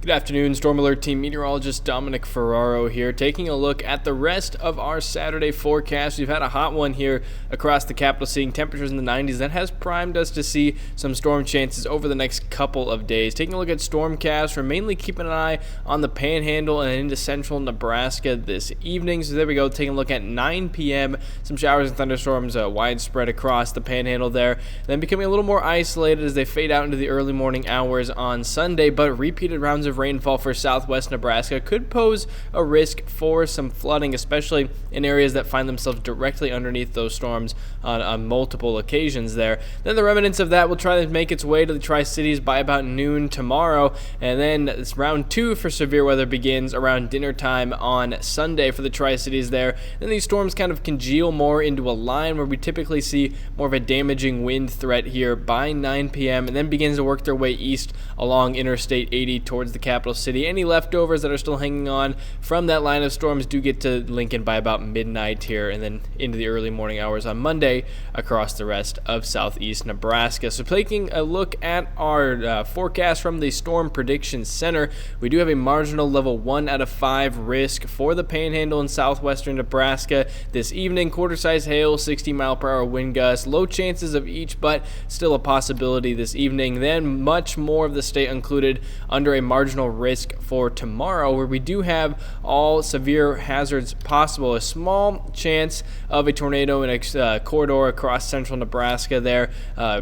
Good afternoon, Storm Alert Team Meteorologist Dominic Ferraro here, taking a look at the rest of our Saturday forecast. We've had a hot one here across the capital, seeing temperatures in the 90s. That has primed us to see some storm chances over the next couple of days. Taking a look at Stormcast, we're mainly keeping an eye on the Panhandle and into central Nebraska this evening. So there we go, taking a look at 9 p.m. Some showers and thunderstorms widespread across the Panhandle there. Then becoming a little more isolated as they fade out into the early morning hours on Sunday, but repeated rounds of rainfall for southwest Nebraska could pose a risk for some flooding, especially in areas that find themselves directly underneath those storms on multiple occasions there. Then the remnants of that will try to make its way to the Tri-Cities by about noon tomorrow, and then it's round 2 for severe weather begins around dinner time on Sunday for the Tri-Cities there. Then these storms kind of congeal more into a line where we typically see more of a damaging wind threat here by 9 p.m. and then begins to work their way east along Interstate 80 towards the capital city. Any leftovers that are still hanging on from that line of storms do get to Lincoln by about midnight here, and then into the early morning hours on Monday across the rest of southeast Nebraska. So taking a look at our forecast from the Storm Prediction Center, we do have a marginal level 1 out of 5 risk for the Panhandle in southwestern Nebraska this evening. Quarter-size hail, 60-mile-per-hour wind gusts, low chances of each, but still a possibility this evening. Then much more of the state included under a marginal risk for tomorrow, where we do have all severe hazards possible. A small chance of a tornado in a corridor across central Nebraska there.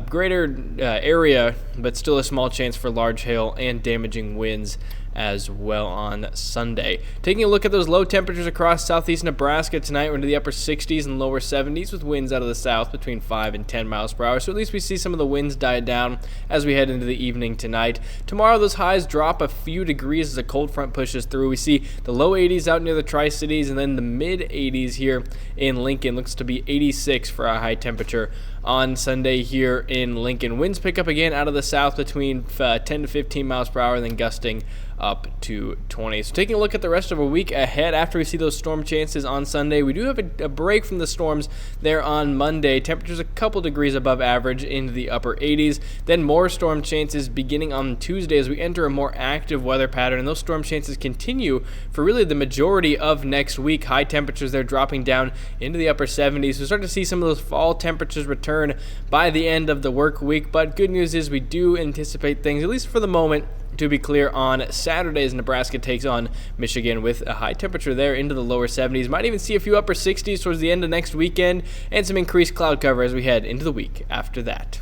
Greater area, but still a small chance for large hail and damaging winds as well on Sunday. Taking a look at those low temperatures across southeast Nebraska tonight, we're into the upper 60s and lower 70s with winds out of the south between 5 and 10 miles per hour. So at least we see some of the winds die down as we head into the evening tonight. Tomorrow, those highs drop a few degrees as a cold front pushes through. We see the low 80s out near the Tri-Cities, and then the mid 80s here in Lincoln. Looks to be 86 for a high temperature on Sunday here in Lincoln. Winds pick up again out of the south between 10 to 15 miles per hour, and then gusting up to 20. So taking a look at the rest of a week ahead, after we see those storm chances on Sunday, we do have a break from the storms there on Monday. Temperatures a couple degrees above average into the upper 80s. Then more storm chances beginning on Tuesday as we enter a more active weather pattern, and those storm chances continue for really the majority of next week. High temperatures there dropping down into the upper 70s. So start to see some of those fall temperatures return by the end of the work week, but good news is we do anticipate things, at least for the moment, to be clear on Saturday as Nebraska takes on Michigan with a high temperature there into the lower 70s. Might even see a few upper 60s towards the end of next weekend and some increased cloud cover as we head into the week after that.